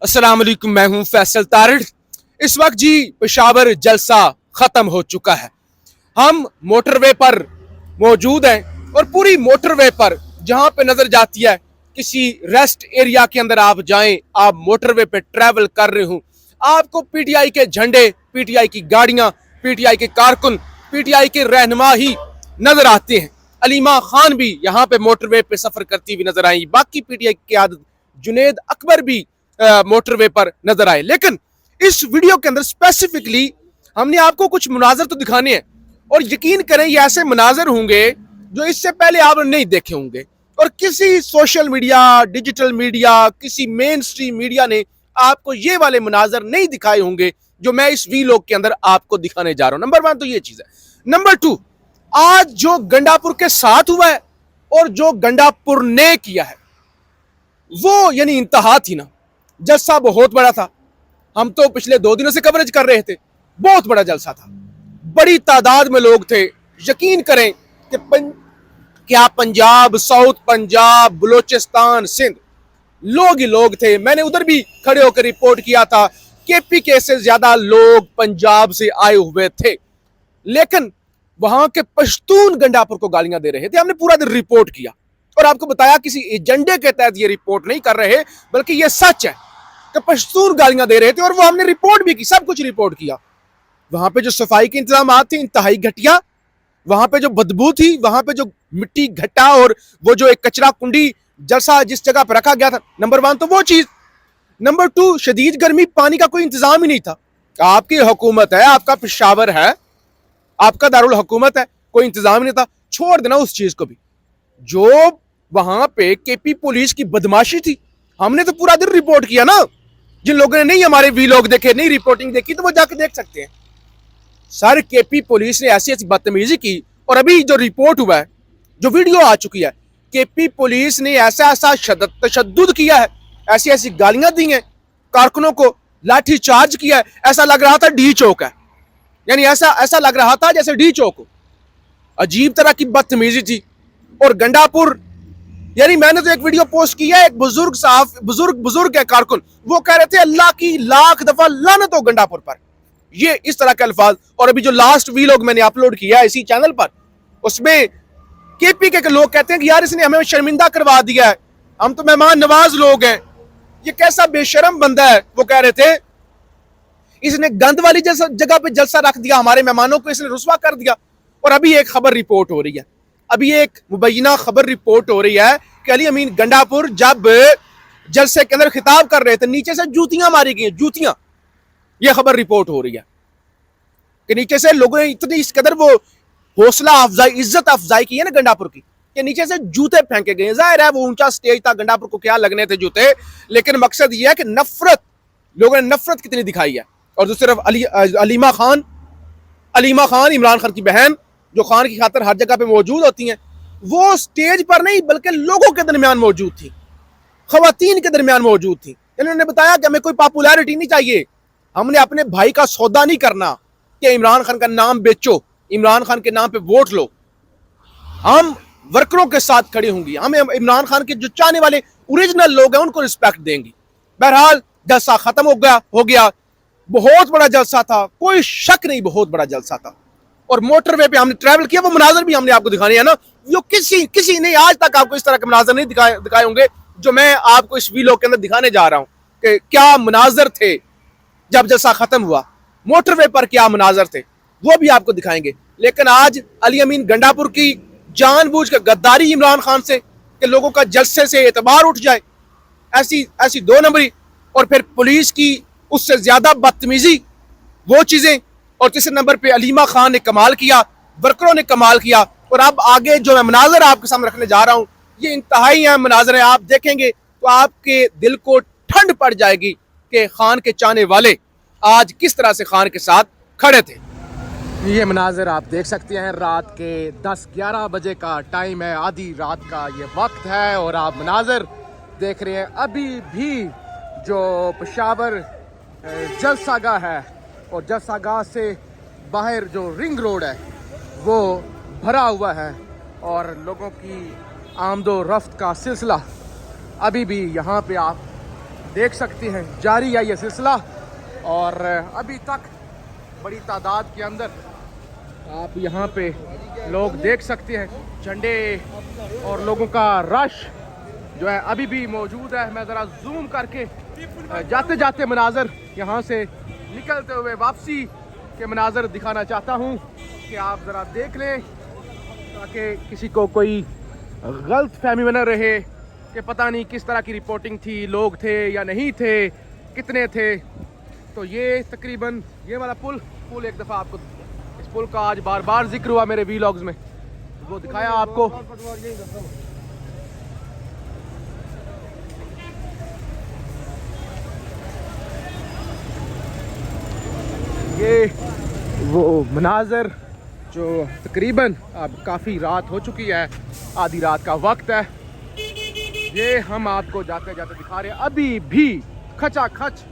अस्सलाम वालेकुम, मैं हूं फैसल तारिड़। इस वक्त जी पेशावर जलसा खत्म हो चुका है। हम मोटरवे पर मौजूद हैं और पूरी मोटरवे पर जहां पे नजर जाती है किसी रेस्ट एरिया के अंदर आप जाएं, आप मोटरवे पे ट्रैवल कर रहे हो, आपको पीटीआई के झंडे, पीटीआई की गाड़ियां, पीटीआई के कारकुन, पीटीआई के रहनुमा ही नजर आते हैं। अलीमा खान भी यहाँ पे मोटरवे पे सफर करती हुई नजर आई। बाकी पीटीआई की आदत जुनेद अकबर भी मोटरवे पर नजर आए। लेकिन इस वीडियो के अंदर स्पेसिफिकली हमने आपको कुछ मुनाजर तो दिखाने हैं और यकीन करें ये ऐसे मुनाजर होंगे जो इससे पहले आपने नहीं देखे होंगे और किसी सोशल मीडिया, डिजिटल मीडिया, किसी मेन स्ट्रीम मीडिया ने आपको ये वाले मुनाजर नहीं दिखाए होंगे जो मैं इस वीलॉग के अंदर आपको दिखाने जा रहा हूं। नंबर 1 तो ये चीज है। नंबर 2, आज जो गंडापुर के साथ हुआ है और जो गंडापुर ने किया है वो यानी इंतहा थी ना। जलसा बहुत बड़ा था। हम तो पिछले 2 दिनों से कवरेज कर रहे थे। बहुत बड़ा जलसा था, बड़ी तादाद में लोग थे। यकीन करें कि क्या पंजाब, साउथ पंजाब, बलोचिस्तान, सिंध लोग ही लोग थे। मैंने उधर भी खड़े होकर रिपोर्ट किया था केपीके से ज्यादा लोग पंजाब से आए हुए थे। लेकिन वहां के पश्तून गंडापुर को गालियां दे रहे थे। हमने पूरा दिन रिपोर्ट किया और आपको बताया किसी एजेंडे के तहत ये रिपोर्ट नहीं कर रहे, बल्कि ये सच है कि पश्तून गालियां दे रहे थे और वो हमने रिपोर्ट भी की, सब कुछ रिपोर्ट किया। वहां पे जो सफाई के इंतजाम थे इंतहाई घटिया, वहां पे जो बदबू थी, वहां पे जो मिट्टी घट्टा और वो जो एक कचरा कुंडी जैसा जिस जगह पर रखा गया था, नंबर 1 तो वो चीज। नंबर 2, शदीद गर्मी, पानी का कोई इंतजाम ही नहीं था। आपकी हुकूमत है, आपका पेशावर है, आपका दारुल हुकूमत है, कोई इंतजाम नहीं था। छोड़ देना उस चीज को भी। जो वहां पे केपी पुलिस की बदमाशी थी, हमने तो पूरा दिन रिपोर्ट किया ना। जिन लोगों ने नहीं हमारे वीलॉग देखे, नहीं रिपोर्टिंग देखी, तो वो जाके देख सकते हैं। सर केपी पुलिस ने ऐसी ऐसी बदतमीजी की और अभी जो रिपोर्ट हुआ है, जो वीडियो आ चुकी है, केपी पुलिस ने ऐसा ऐसा तशद्दुद किया है, ऐसी ऐसी गालियां दी हैं, कारकुनों को लाठी चार्ज किया है। ऐसा लग रहा था डी चौक है, यानी ऐसा लग रहा था जैसे डी चौक हो। अजीब तरह की बदतमीजी थी। और गंडापुर, यानी मैंने तो एक वीडियो पोस्ट किया है, एक बुजुर्ग है कारकुन, वो कह रहे थे अल्लाह की लाख दफा लानत हो गंडापुर पर, ये इस तरह के अल्फाज। और अभी जो लास्ट वीलॉग मैंने अपलोड किया है इसी चैनल पर, उसमें केपीके के लोग कहते हैं कि यार इसने हमें शर्मिंदा करवा दिया है, हम तो मेहमान नवाज लोग हैं, ये कैसा बेशरम बंदा है। वो कह रहे थे इसने गंद वाली जगह पे जलसा रख दिया, हमारे मेहमानों को इसने रुसवा कर दिया। और अभी एक खबर रिपोर्ट हो रही है, अभी एक मुबैना खबर रिपोर्ट हो रही है कि अली अमीन गंडापुर जब जलसे के अंदर खिताब कर रहे थे, नीचे से जूतियां मारी गई, जूतियां। यह खबर रिपोर्ट हो रही है कि नीचे से लोगों ने इतनी इस कदर वो हौसला अफजाई, इज्जत अफजाई की है ना गंडापुर की, कि नीचे से जूते फेंके गए। जाहिर है वो ऊंचा स्टेज था, गंडापुर को क्या लगने थे जूते, लेकिन मकसद यह है कि नफरत, लोगों ने नफरत कितनी दिखाई है। और दूसरी तरफ अलीमा खान, इमरान खान की बहन, जो खान की खातर हर जगह पे मौजूद होती हैं, वो स्टेज पर नहीं बल्कि लोगों के दरमियान मौजूद थी, खवातीन के दरमियान मौजूद थी। इन्होंने बताया कि हमें कोई पॉपुलैरिटी नहीं चाहिए, हमने अपने भाई का सौदा नहीं करना कि इमरान खान का नाम बेचो, इमरान खान के नाम पे वोट लो। हम वर्करों के साथ खड़े होंगे, हम इमरान खान के जो चाहने वाले ओरिजिनल लोग हैं उनको रिस्पेक्ट देंगे। बहरहाल जलसा खत्म हो गया। बहुत बड़ा जलसा था, कोई शक नहीं, बहुत बड़ा जलसा था। और मोटरवे पे हमने ट्रैवल किया, वो मनाजर भी हमने आपको दिखाने हैं ना, जो किसी ने आज तक आपको इस तरह के मनाजर नहीं दिखाए होंगे जो मैं आपको इस वीलॉग के अंदर दिखाने जा रहा हूं कि क्या मनाजर थे जब जलसा खत्म हुआ, मोटरवे पर क्या मनाजर थे, वो भी आपको दिखाएंगे। लेकिन आज अली अमीन गंडापुर की जानबूझ कर गद्दारी इमरान खान से कि लोगों का जलसे से एतबार उठ जाए, ऐसी 2 नंबरी, और फिर पुलिस की उससे ज्यादा बदतमीजी, वो चीजें। और तीसरे नंबर पे अलीमा खान ने कमाल किया, वर्करों ने कमाल किया। और अब आगे जो मैं मनाजर आपके सामने रखने जा रहा हूं, ये इंतहाई अहम मनाजर है। आप देखेंगे तो आपके दिल को ठंड पड़ जाएगी कि खान के चाहने वाले आज किस तरह से खान के साथ खड़े थे। ये मनाजर आप देख सकते हैं, रात के 10-11 बजे का टाइम है, आधी रात का ये वक्त है और आप मनाजर देख रहे हैं। अभी भी जो पेशावर जलसागाह है और जलसागाह से बाहर जो रिंग रोड है वो भरा हुआ है और लोगों की आमदो रफ्त का सिलसिला अभी भी यहाँ पे आप देख सकते हैं जारी है ये सिलसिला, और अभी तक बड़ी तादाद के अंदर आप यहाँ पे लोग देख सकते हैं झंडे और लोगों का रश जो है अभी भी मौजूद है। मैं ज़रा जूम करके जाते जाते मनाजर यहाँ से निकलते हुए वापसी के मनाजर दिखाना चाहता हूँ कि आप ज़रा देख लें, ताकि किसी को कोई गलत फहमी में न रहे कि पता नहीं किस तरह की रिपोर्टिंग थी, लोग थे या नहीं थे, कितने थे। तो ये तकरीबन ये वाला पुल एक दफ़ा आपको इस पुल का आज बार बार जिक्र हुआ मेरे वीलॉग्स में, वो दिखाया आपको। ये वो मनाजर जो तकरीबन अब काफ़ी रात हो चुकी है, आधी रात का वक्त है, ये हम आपको जाते जाते दिखा रहे हैं। अभी भी खचा खच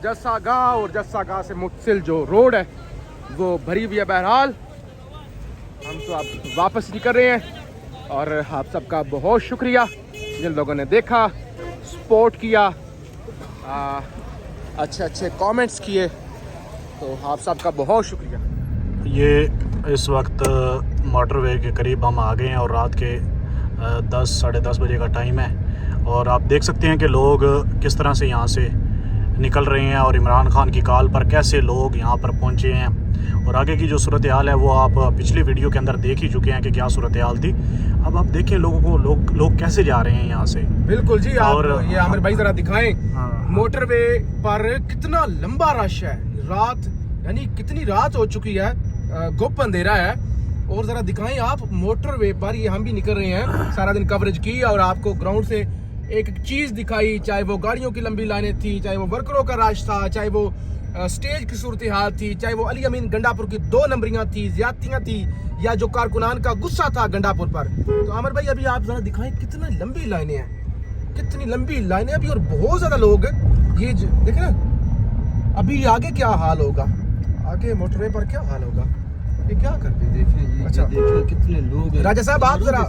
जस्सा गाँव और जस्सा गाँव से मुत्सिल जो रोड है वो भरी हुई है। बहरहाल हम तो अब वापस निकल रहे हैं, और आप सबका बहुत शुक्रिया जिन लोगों ने देखा, सपोर्ट किया, अच्छे अच्छे कमेंट्स किए, तो आप सबका बहुत शुक्रिया। ये इस वक्त मोटरवे के करीब हम आ गए हैं और रात के 10 साढ़े 10 बजे का टाइम है, और आप देख सकते हैं कि लोग किस तरह से यहाँ से निकल रहे हैं और इमरान खान की कॉल पर कैसे लोग यहाँ पर पहुँचे हैं। और आगे की जो सूरत हाल है वो आप पिछली वीडियो के अंदर देख ही चुके हैं कि क्या सूरत हाल थी। अब आप देखें लोगों को, लोग कैसे जा रहे हैं यहाँ से। बिल्कुल जी, और आप ये आमिर भाई ज़रा दिखाएं मोटरवे पर कितना लंबा रश है। रात यानी कितनी रात हो चुकी है, गुप अंधेरा है, और ज़रा दिखाएं आप मोटरवे पर। ये हम भी निकल रहे हैं, सारा दिन कवरेज की और आपको ग्राउंड से एक चीज़ दिखाई, चाहे वो गाड़ियों की लंबी लाइनें थी, चाहे वो वर्करों का रश था, चाहे वो स्टेज की सूरत हाल थी, चाहे वो अली अमीन गंडापुर की 2 नंबरियाँ थी, ज्यादतियाँ थी, या जो कारकुनान का गुस्सा था गंडापुर पर। तो आमिर भाई अभी आप ज़रा दिखाएं कितनी लंबी लाइनें हैं, कितनी लंबी लाइनें अभी, और बहुत ज़्यादा लोग ये देखें ना। अभी आगे क्या हाल होगा, आगे मोटरवे पर क्या हाल होगा, ये क्या करते देखें। अच्छा देखिए कितने लोग हैं। राजा साहब आप जरा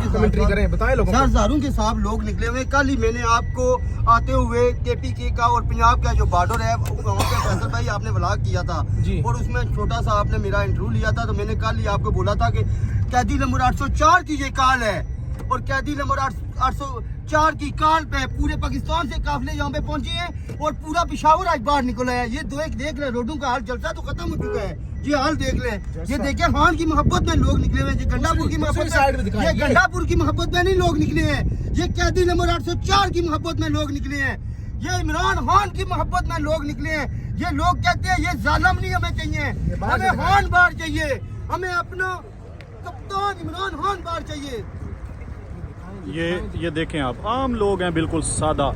कमेंट्री करें, बताएं लोगों को। हजारों के साथ लोग निकले हुए। कल ही मैंने आपको आते हुए केपीके का और पंजाब का जो बॉर्डर है वहाँ पे फैसल भाई आपने व्लॉग किया था जी, और उसमें छोटा सा आपने मेरा इंटरव्यू लिया था। तो मैंने कल ही आपको बोला था कि कैदी नंबर 804 की ये कॉल है, और कैदी नंबर 804 की कॉल पे पूरे पाकिस्तान से काफिले यहाँ पे पहुंचे हैं, और पूरा पेशावर आज बाहर निकला है। ये देख ले रोडों का हाल, जलसा तो खत्म हो चुका है। ये हाल देख ले, ये देखिए खान की मोहब्बत में लोग निकले हुए हैं, गंडापुर की मोहब्बत में, ये गंडापुर की मोहब्बत में नहीं लोग निकले हैं, ये कैदी नंबर 804 की मोहब्बत में लोग निकले हैं, ये इमरान खान की मोहब्बत में लोग निकले हैं। ये लोग कहते हैं ये जालिम नहीं हमें चाहिए, हमें खान बाहर चाहिए, हमें अपना कप्तान इमरान खान बाहर चाहिए। ये देखें आप, आम लोग हैं बिल्कुल सादा,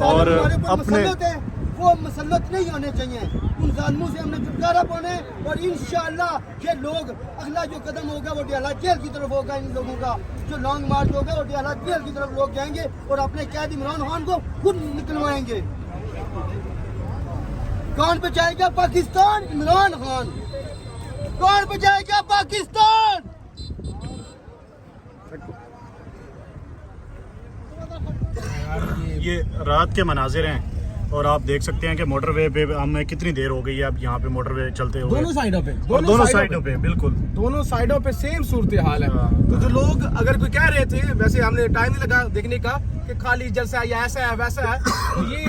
और अपने वो मसलत नहीं होने चाहिए। उन जालिमों से हमने छुटकारा पाना है, और इंशाअल्लाह ये लोग अगला जो कदम होगा वो डियाला जेल की तरफ होगा। इन लोगों का जो लॉन्ग मार्च होगा वो डियाला जेल की तरफ लोग जाएंगे और अपने कैद इमरान खान को खुद निकलवाएंगे। कौन बचाएगा पाकिस्तान? इमरान खान। कौन बचाएगा पाकिस्तान? ये रात के मनाजिर हैं, और आप देख सकते हैं कि मोटरवे पे हमें कितनी देर हो गई है अब यहाँ पे मोटरवे चलते हुए। दोनों साइडों पे, दोनों साइडों पे बिल्कुल, दोनों साइडों पे सेम सूरत हाल है। तो जो लोग अगर कोई कह रहे थे, वैसे हमने टाइम नहीं लगा देखने का कि खाली जलसा है या ऐसा है वैसा है, तो ये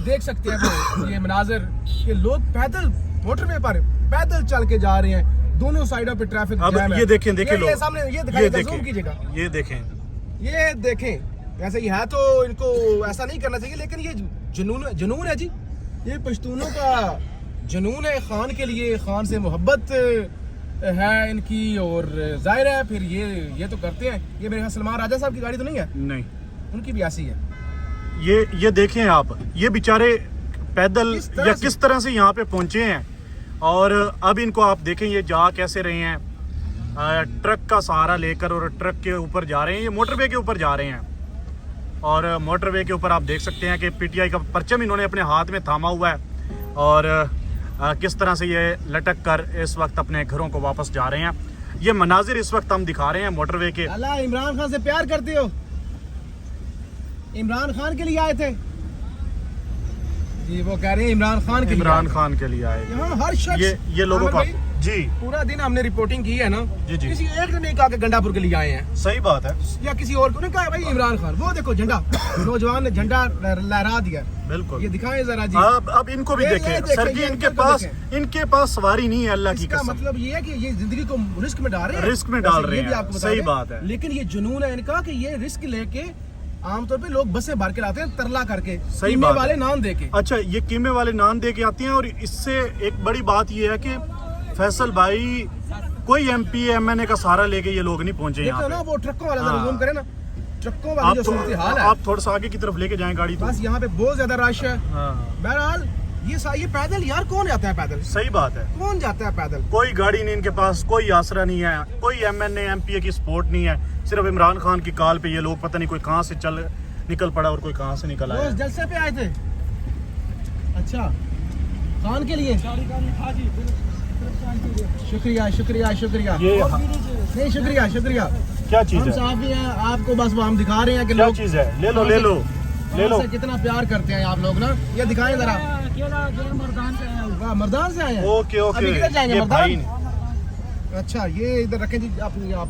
देख सकते हैं वो ये मनाजिर कि लोग पैदल मोटरवे पर पैदल चल के जा रहे हैं, दोनों साइडों पे ट्रैफिक जैम है। ये देखें लोग, ये सामने ये दिखाइएगा, ज़ूम कीजिएगा, ये देखें। वैसे ही है तो इनको ऐसा नहीं करना चाहिए, लेकिन ये जुनून है जी, ये पश्तूनों का जुनून है खान के लिए, खान से मोहब्बत है इनकी, और जाहिर है फिर ये तो करते हैं। ये मेरे यहाँ सलमान राजा साहब की गाड़ी तो नहीं है? नहीं, उनकी भी ऐसी है। ये देखें आप, ये बेचारे पैदल या किस तरह से यहाँ पे पहुंचे हैं, और अब इनको आप देखें ये जा कैसे रहे हैं, ट्रक का सहारा लेकर, और ट्रक के ऊपर जा रहे हैं, ये मोटरवे के ऊपर जा रहे हैं। और मोटरवे के ऊपर आप देख सकते हैं कि पीटीआई का परचम इन्होंने अपने हाथ में थामा हुआ है, और किस तरह से ये लटक कर इस वक्त अपने घरों को वापस जा रहे हैं। ये मनाजिर इस वक्त हम दिखा रहे हैं मोटरवे के। अल्लाह, इमरान खान से प्यार करते हो? इमरान खान के लिए आए थे? जी वो कह रहे हैं इमरान खान के लिए इमरान आए। खान के लिए आए। यहाँ हर शख्स ये लोगों आमिर का भाई, जी पूरा दिन हमने रिपोर्टिंग की है ना, जी जी किसी एक ने नहीं कहा कि गंडापुर के लिए आए हैं सही बात है या किसी और को नहीं कहा भाई इमरान खान। वो देखो झंडा, नौजवान ने झंडा लहरा दिया। बिल्कुल। ये दिखाएं जरा जी। अब इनको भी ये देखें देखें, सर जी, ये इनके पास सवारी नहीं है, अल्लाह की इसका कसम। मतलब ये है कि ये जिंदगी को रिस्क में डाल रहे हैं, रिस्क में डाल वैसे रहे ये भी हैं, आपको बता सही दें। बात है। लेकिन ये जुनून है इनका कि ये रिस्क लेके आमतौर पे लोग बसें भर के लाते हैं तरला करके, सही कीमे बात वाले है। नान देके। अच्छा, ये कीमे वाले नान दे के आते हैं। और इससे एक बड़ी बात ये है कि फैसल भाई कोई MP MNA का सहारा लेके ये लोग नहीं पहुंचे देखो यहाँ ना पे। वो ट्रकों वाला हाँ। जूम करे ना, ट्रकों वाली जो सूरत हाल है, आप थोड़ा सा आगे की तरफ लेके जाएं गाड़ी तो। बस यहाँ पे बहुत ज्यादा रश है। हाँ बहरहाल ये पैदल यार कौन जाता है पैदल, सही बात है। कौन जाता है पैदल। कोई गाड़ी नहीं इनके पास, कोई आसरा नहीं है, कोई MNA MPA की सपोर्ट नहीं है। सिर्फ इमरान खान की कॉल पे ये लोग पता नहीं कोई कहाँ से निकल पड़ा और कोई कहाँ से निकल वो आया। इस जलसे पे आए थे। अच्छा खान के लिए शुक्रिया शुक्रिया शुक्रिया। ये नहीं शुक्रिया शुक्रिया। क्या चीज हम है? साहब भी हैं, आपको बस वो हम दिखा रहे हैं कि क्या लोग चीज है? ले लो ले लो ले लो। से कितना प्यार करते हैं आप लोग ना। ये दिखाएं जरा। वाह, मर्दान से आए हैं। Okay okay. अभी किधर जाएंगे ये मर्दान? भाई ने अच्छा ये इधर रखें जी अपनी आप।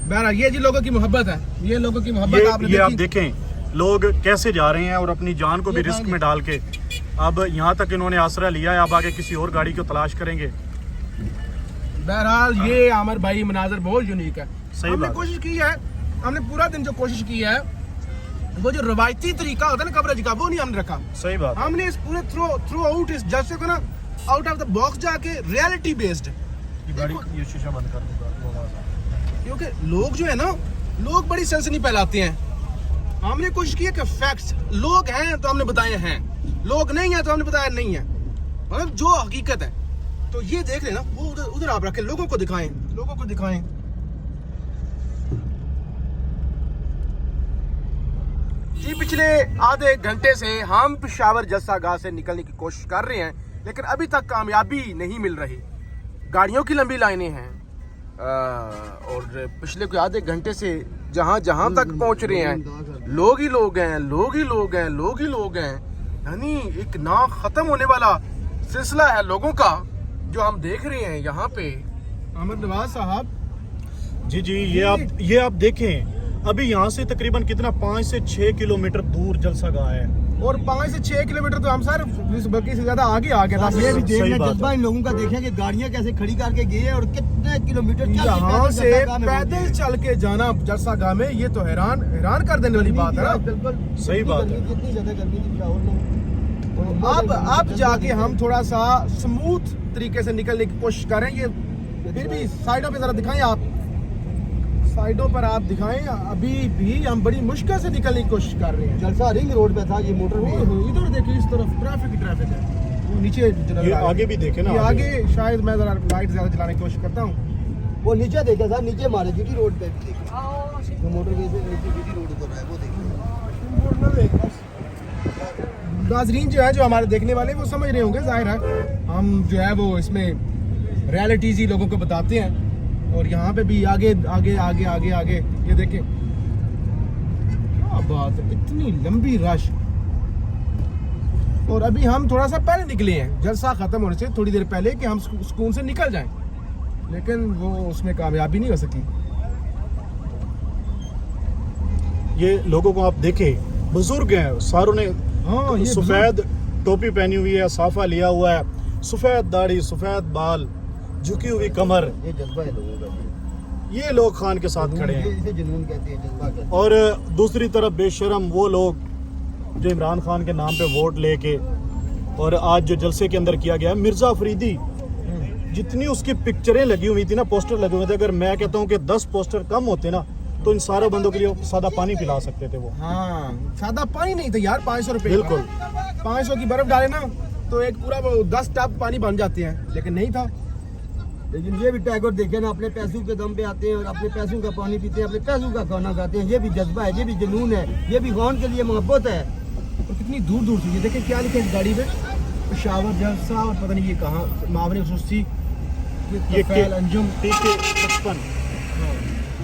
बहरहाल ये जी लोगों की मोहब्बत है, ये लोगों की मोहब्बत आपने ये आप देखी। देखें लोग कैसे जा रहे हैं और अपनी जान को भी ये रिस्क भाई में डाल के अब यहाँ तक इन्होंने आसरा लिया है। अब आगे किसी और गाड़ी को तलाश करेंगे। बहरहाल ये आमिर भाई मनाजर बहुत यूनिक है। सही हमने बात। कोशिश की है, हमने पूरा दिन जो कोशिश की है वो जो रवायती तरीका होता है ना कवरेज का, वो नहीं हमने रखा। सही बात। हमने इस पूरे थ्रू आउट इस जलसे को ना आउट ऑफ द बॉक्स जाके रियलिटी बेस्ड, ये गाड़ी ये शीशा बंद कर दूंगा। क्योंकि लोग जो है ना लोग बड़ी सनसनी फैलाते हैं। हमने कोशिश की है कि फैक्ट्स, लोग हैं तो हमने बताए हैं, लोग नहीं है तो हमने बताया नहीं है, मतलब जो हकीकत है। तो ये देख लेना, वो उधर उधर आप रखें, लोगों को दिखाएं, लोगों को दिखाएं। जी पिछले आधे घंटे से हम पेशावर जलसा गाह से निकलने की कोशिश कर रहे हैं, लेकिन अभी तक कामयाबी नहीं मिल रही। गाड़ियों की लंबी लाइनें हैं और पिछले कोई आधे घंटे से जहां जहां तक पहुंच रहे हैं लोग ही लोग हैं, लोग ही लोग हैं, लोग ही लोग हैं। यानी एक ना खत्म होने वाला सिलसिला है लोगों का जो हम देख रहे हैं यहाँ पे। अहमद नवाज साहब जी जी, ये आप देखें अभी यहाँ से तकरीबन कितना 5 से 6 किलोमीटर दूर जलसा गाह है। और 5 से 6 किलोमीटर तो हम सर बल्कि से ज्यादा आगे आ गया था। ये भी सही देखना बात जज्बा इन लोगों का देखें कि गाड़ियां कैसे खड़ी करके गए हैं और कितने किलोमीटर चल के यहाँ से जलसा गाह में पैदल पहुंचे। चल के जाना जलसा गाह में, ये तो हैरान कर देने वाली बात है ना। बिल्कुल सही बात है। कितनी ज्यादा गर्मी थी लाहौर में। अब जाके हम थोड़ा सा स्मूथ तरीके से निकलने की कोशिश करें। ये फिर भी साइडों पे जरा दिखाएं आप, साइडों पर आप दिखाएं। अभी भी हम बड़ी मुश्किल से निकलने की कोशिश कर रहे हैं। जलसा रिंग रोड पे था, ये मोटर ओहो, इधर देखिए इस तरफ ट्रैफिक है। वो नीचे जो नजर ये आ रहा है। आगे भी देखे ना, ये आगे। आगे शायद मैं जरा लाइट ज्यादा चलाने की कोशिश करता हूँ। वो नीचे देखा था, नीचे मारे जीटी रोड पे भी देखो। वो मोटरवे से नीचे जीटी रोड उतर रहा है, वो देखो। नाजरीन जो है, जो हमारे देखने वाले वो समझ रहे होंगे, जाहिर है हम जो है वो इसमें रियलिटीज ही लोगों को बताते हैं। और यहाँ पे भी आगे आगे आगे आगे आगे ये देखें क्या बात है, इतनी लंबी रश। और अभी हम थोड़ा सा पहले निकले हैं जलसा खत्म होने से थोड़ी देर पहले कि हम सुकून से निकल जाएं, लेकिन वो उसमें कामयाबी नहीं हो सकी। ये लोगों को आप देखें, बुजुर्ग हैं, सारों ने हाँ ये सफेद टोपी पहनी हुई है, साफा लिया हुआ है, सफेद दाढ़ी, सफेद बाल, झुकी हुई कमर। ये जज्बा है लोगों का। ये लोग खान के साथ खड़े हैं। इसे जुनून कहते हैं, जज्बा कहते हैं। और दूसरी तरफ बेशरम वो लोग जो इमरान खान के नाम पे वोट लेके, और आज जो जलसे के अंदर किया गया, मिर्जा अफरीदी जितनी उसकी पिक्चरें लगी हुई थी ना, पोस्टर लगे हुए थे, अगर मैं कहता हूँ कि 10 पोस्टर कम होते ना तो इन सारे बंदों के लिए सादा पानी पिला सकते थे वो। हाँ सादा पानी नहीं था यार, 500 रुपए बिल्कुल। 500 की बर्फ डाले ना तो एक पूरा वो 10 टब पानी बन जाते हैं, लेकिन नहीं था। लेकिन ये भी टैगोर देखे ना, अपने पैसों के दम पे आते हैं और अपने पैसों का पानी पीते हैं, अपने पैसों का खाना खाते हैं। ये भी जज्बा है, ये भी जुनून है, ये भी कौन के लिए मोहब्बत है। और कितनी दूर दूर से ये देखें क्या लिखे इस गाड़ी पे, पेशावर जलसा और पता नहीं ये कहाँ, मावने खुसूसी ये फैल अंजुम। TK 55।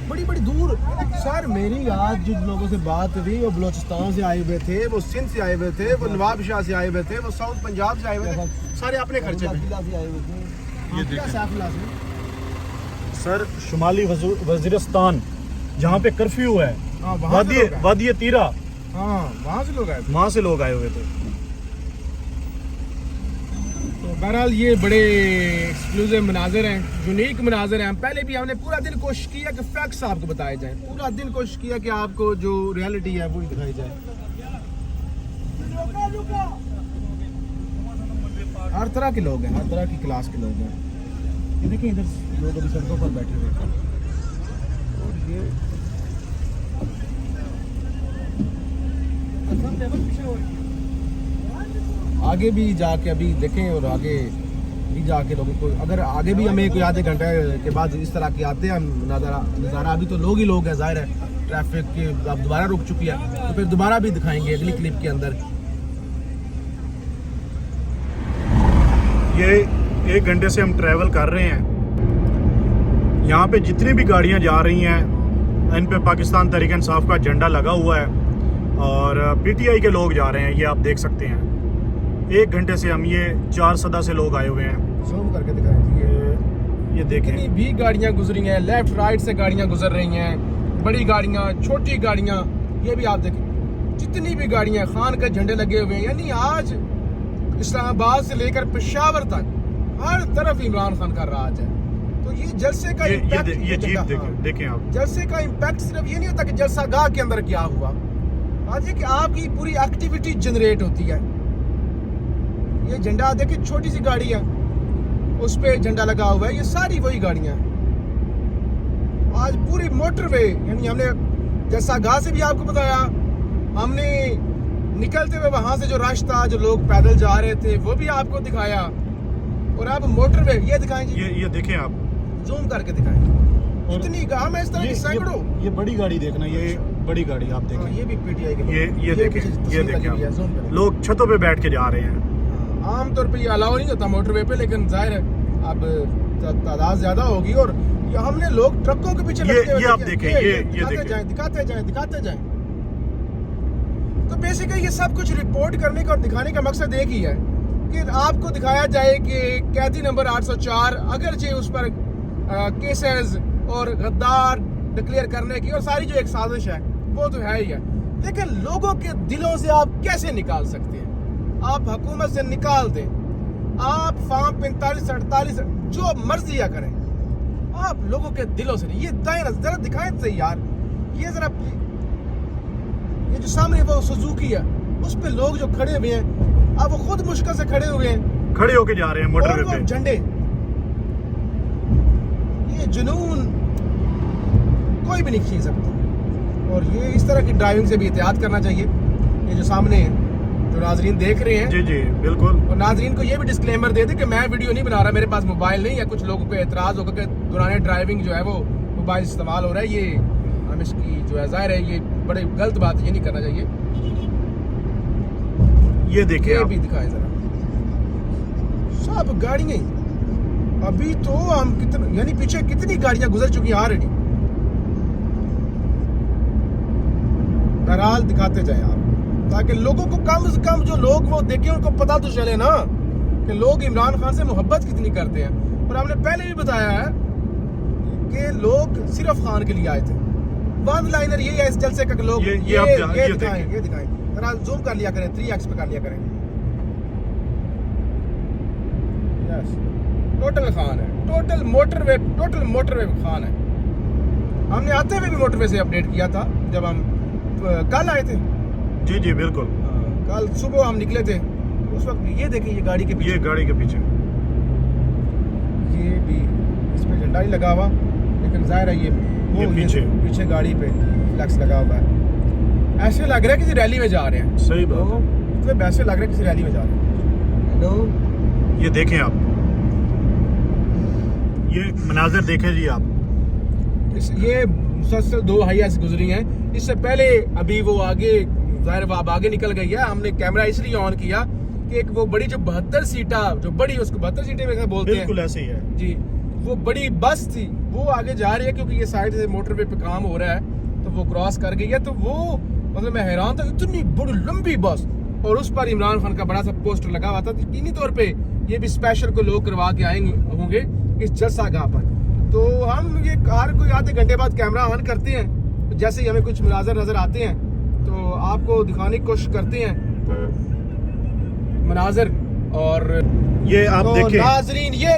बड़ी बड़ी दूर। सर मेरी आज जिन लोगों से बात हुई वो बलोचिस्तान से आए हुए थे, वो सिंध से आए हुए थे, वो नवाब शाह से आए हुए थे, वो साउथ पंजाब से आए हुए थे, सारे अपने खर्चे पे। ये देखें सर, शुमाली वजीरिस्तान जहाँ पे कर्फ्यू है, वादी तीरा, हाँ वहाँ से लोग आए थे। वहाँ से लोग आए हुए थे। तो बहरहाल ये बड़े एक्सक्लूसिव मनाजिर हैं, यूनिक मनाजिर हैं। हम पहले भी हमने पूरा दिन कोशिश किया कि फैक्ट्स आपको बताए जाएं, पूरा दिन कोशिश किया कि आपको जो रियलिटी है वो दिखाई जाए। हर तरह के लोग हैं, हर तरह की क्लास के लोग हैं। ये देखिए इधर लोग अभी सड़कों पर बैठे हुए हैं। और ये आगे भी जाके अभी देखें, और आगे भी जाके लोगों को, अगर आगे भी हमें कोई आधे घंटे के बाद इस तरह के आते हैं नज़ारा, अभी तो लोग ही लोग हैं, जाहिर है ट्रैफिक की अब दोबारा रुक चुकी है, तो फिर दोबारा भी दिखाएंगे अगली क्लिप के अंदर। ये 1 घंटे से हम ट्रैवल कर रहे हैं। यहाँ पे जितनी भी गाड़ियाँ जा रही हैं, इन पे पाकिस्तान तहरीक इंसाफ का झंडा लगा हुआ है और पीटीआई के लोग जा रहे हैं। ये आप देख सकते हैं, 1 घंटे से हम ये 4 सदा से लोग आए हुए हैं। जूम करके दिखाएं। ये देखें, कितनी भी गाड़ियाँ गुजरी हैं, लेफ्ट राइट से गाड़ियाँ गुजर रही हैं, बड़ी गाड़ियाँ, छोटी गाड़ियाँ, ये भी आप देखें जितनी भी गाड़ियाँ, खान के झंडे लगे हुए हैं। यानी आज इस्लामाबाद से लेकर पेशावर तक हर तरफ इमरान खान का राज है। तो ये जलसे का इम्पैक्ट, ये जीप देखें आप। जलसे का इम्पैक्ट सिर्फ ये नहीं होता कि जलसा गाह के अंदर क्या हुआ, आज ये कि आपकी पूरी एक्टिविटी जनरेट होती है। ये झंडा देखिए, छोटी सी गाड़ी है, उस पे झंडा लगा हुआ है, ये सारी वही गाड़ियां हैं। आज पूरी मोटरवे, यानी हमने जैसा गाह से भी आपको बताया, हमने निकलते हुए वहां से जो रास्ता, जो लोग पैदल जा रहे थे, वो भी आपको दिखाया। और अब मोटरवे ये दिखाएं जी, ये देखें आप, जूम करके दिखाएं। इतनी गाह में इस तरह की सैकड़ों। ये बड़ी गाड़ी देखना, ये बड़ी गाड़ी आप देखें। ये भी पीटीआई के लोग। ये देखें आप, लोग छतों पे बैठ के जा रहे हैं। आमतौर पे ये अलाउ नहीं होता मोटरवे पे, लेकिन जाहिर है अब तादाद ज्यादा होगी। और ये हमने लोग ट्रकों के पीछे लगते हुए, ये आप देखें, ये दिखाते जाएं। तो बेसिकली ये सब कुछ रिपोर्ट करने का और दिखाने का मकसद एक ही है कि आपको दिखाया जाए कि कैदी नंबर 804, अगरचे उस पर केसेस और गद्दार डिक्लेयर करने की और सारी जो एक साजिश है वो तो है ही है, लेकिन लोगों के दिलों से आप कैसे निकाल सकते हैं? आप हुकूमत से निकाल दें, आप फॉर्म 45-48 जो मर्जी या करें, आप लोगों के दिलों से नहीं। ये दायरा जरा दिखाएं तो सही यार, ये जरा, ये जो सामने वो सुजुकी है उस पे लोग जो खड़े हुए हैं, अब वो खुद मुश्किल से खड़े हुए हैं, खड़े होके जा रहे हैं मोटरवे पे। झंडे, ये जुनून कोई भी नहीं खींच सकता। और ये इस तरह की ड्राइविंग से भी एहतियात करना चाहिए। ये जो सामने जो नाजरीन देख रहे हैं, जी बिल्कुल, और नाजरीन को ये भी डिस्क्लेमर दे दे कि मैं वीडियो नहीं बना रहा, मेरे पास मोबाइल नहीं है। कुछ लोगों को एतराज होगा कि दौरान ड्राइविंग जो है वो मोबाइल इस्तेमाल हो रहा है, ये हम इसकी जो है जाहिर है ये बड़ी गलत बात है, ये नहीं करना चाहिए। ये देखिए, ये भी दिखाएं जरा, सब गाड़ियां अभी तो हम कितने, यानी पीछे कितनी गाड़ियां गुजर चुकी हैं ऑलरेडी। बहरहाल दिखाते जाएं आप, ताकि लोगों को कम से कम जो लोग वो देखें उनको पता तो चले ना कि लोग इमरान खान से मोहब्बत कितनी करते हैं। और हमने पहले भी बताया है कि लोग सिर्फ खान के लिए आए थे। वन लाइनर ये है इस जलसे का, लोग ये दिखाएं जरा, जूम कर लिया करें, 3x पे कर लिया करें। यस, टोटल खान है, टोटल मोटरवे खान है। हमने आते हुए भी मोटरवे से अपडेट किया था जब हम कल आए थे। जी बिल्कुल, कल सुबह हम निकले थे, उस वक्त भी। ये देखिए, ये गाड़ी के पीछे, ये गाड़ी के पीछे, ये भी इस पे झंडा नहीं लगा हुआ, लेकिन जाहिर है ये पीछे गाड़ी पे फ्लैक्स लगा हुआ है। ऐसे लग रहा है किसी रैली में जा रहे हैं। सही बात है, मतलब ऐसे लग रहा है किसी रैली में जा रहे हैं। हेलो, ये देखें आप, ये मनाजर देखें जी आप। ये मुसलसल 2 हाईएस गुजरी हैं। इससे पहले अभी वो आगे, जाहिर है अब आगे निकल गई है। हमने कैमरा इसलिए ऑन किया कि एक वो बड़ी जो 72 सीटा, जो बड़ी उसको 72 सीटें में बोलते हैं, बिल्कुल ऐसे ही है जी, वो बड़ी बस थी वो आगे जा रही है, क्योंकि ये साइड से मोटरवे पे काम हो रहा है तो वो क्रॉस कर गई है। तो वो मतलब मैं हैरान था, इतनी बड़ी लंबी बस, और उस पर इमरान खान का बड़ा सा पोस्टर लगा हुआ था। तो यकीनी तौर पे ये भी स्पेशल को लोग करवा के आएंगे होंगे इस जलसा गाह पर। तो हम ये हर कोई आधे घंटे बाद कैमरा ऑन करते हैं, तो जैसे ही हमें कुछ मनाजर नजर आते हैं तो आपको दिखाने की कोशिश करते हैं मनाजर। और ये आप तो देखें, नाजरीन ये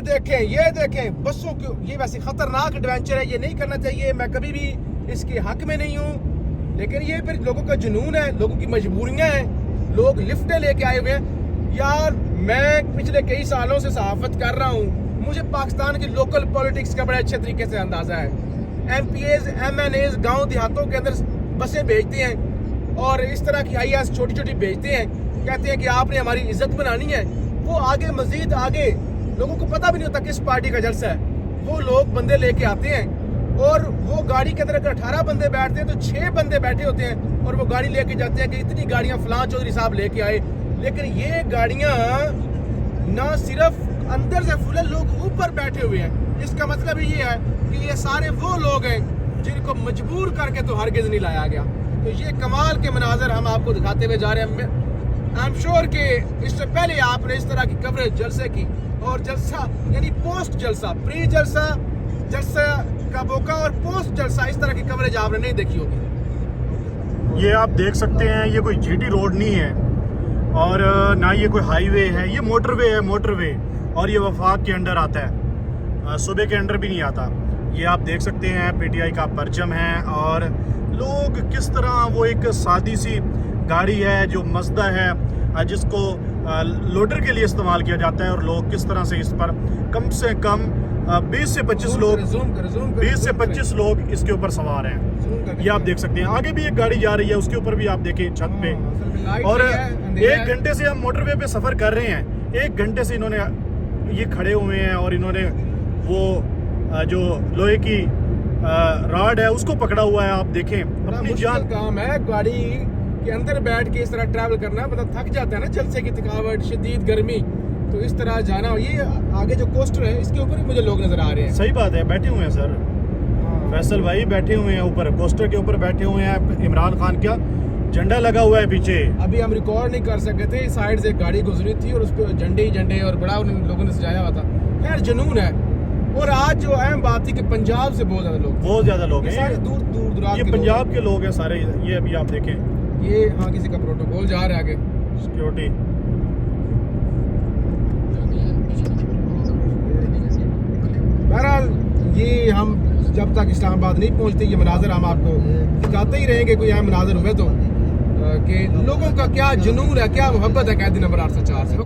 देखें बसों के, ये वैसे खतरनाक एडवेंचर है, ये नहीं करना चाहिए, मैं कभी भी इसके हक में नहीं हूँ, लेकिन ये फिर लोगों का जुनून है, लोगों की मजबूरियां हैं, लोग लिफ्टें लेके आए हुए हैं। यार मैं पिछले कई सालों से सहाफत कर रहा हूँ, मुझे पाकिस्तान की लोकल पॉलिटिक्स का बड़े अच्छे तरीके से अंदाजा है। MPAs MNAs गाँव देहातों के अंदर बसें भेजते हैं और इस तरह की IAS छोटी छोटी भेजते हैं, कहते हैं कि आपने हमारी इज्जत बनानी है। वो आगे मजीद आगे लोगों को पता भी नहीं होता किस पार्टी का जलसा है, वो लोग बंदे लेके आते हैं और वो गाड़ी के अंदर अगर 18 बंदे बैठते हैं तो 6 बंदे बैठे होते हैं और वो गाड़ी लेके जाते हैं कि इतनी गाड़ियां फलां चौधरी साहब लेके आए। लेकिन ये गाड़ियां ना सिर्फ अंदर से फुल है, लोग ऊपर बैठे हुए हैं। इसका मतलब ये है कि ये सारे वो लोग हैं जिनको मजबूर करके तो हरगिज नहीं लाया गया। तो ये कमाल के मनाजर हम आपको दिखाते हुए जा रहे हैं। आई एम श्योर कि इससे पहले आपने इस तरह की कवरेज जलसे की, और जलसा यानी पोस्ट जलसा, प्री जलसा, जलसा का मौका और पोस्ट जलसा, इस तरह की कवरेज आपने नहीं देखी होगी। ये आप देख सकते हैं, ये कोई GT रोड नहीं है और ना ये कोई हाईवे है, ये मोटरवे है, मोटरवे, और ये वफाक के अंडर आता है, सूबे के अंडर भी नहीं आता। ये आप देख सकते हैं PTI का परचम है, और लोग किस तरह, वो एक सादी सी गाड़ी है जो मज़दा है जिसको लोडर के लिए इस्तेमाल किया जाता है, और लोग किस तरह से इस पर कम से कम 20 से 25 लोग 20 से 25 लोग इसके ऊपर सवार हैं। ये आप देख सकते हैं, आगे भी एक गाड़ी जा रही है, उसके ऊपर भी आप देखें छत पे। और 1 घंटे से हम मोटरवे पे सफ़र कर रहे हैं, 1 घंटे से इन्होंने ये खड़े हुए हैं और इन्होंने वो जो लोहे की रॉड है उसको पकड़ा हुआ है। आप देखें, अपनी जान काम है गाड़ी के अंदर बैठ के इस तरह ट्रैवल करना, मतलब थक जाता है ना जलसे की थकावट, शदीद गर्मी, तो इस तरह जाना। ये आगे जो कोस्टर है इसके ऊपर ही मुझे लोग नजर आ रहे हैं। सही बात है, बैठे हुए हैं सर, फैसल भाई बैठे हुए हैं ऊपर, कोस्टर के ऊपर बैठे हुए हैं। इमरान खान का झंडा लगा हुआ है पीछे। अभी हम रिकॉर्ड नहीं कर सके थे, साइड से एक गाड़ी गुजरी थी और उस पर झंडे ही झंडे और बड़ा उन लोगों ने सजाया हुआ था। खैर जुनून है। और आज जो अहम बात थी कि पंजाब से बहुत ज्यादा लोग हैं, सारे दूर दूर दराज ये पंजाब के लोग हैं सारे। ये अभी आप देखें, ये हाँ किसी का प्रोटोकॉल जा रहा है आगे, सिक्योरिटी। बहरहाल ये हम जब तक इस्लामाबाद नहीं पहुंचते ये मनाजर हम आपको दिखाते ही रहेंगे। कोई अहम मनाजर हुए तो कि लोगों का क्या जुनून है, क्या मोहब्बत है कैदी नंबर 804 से।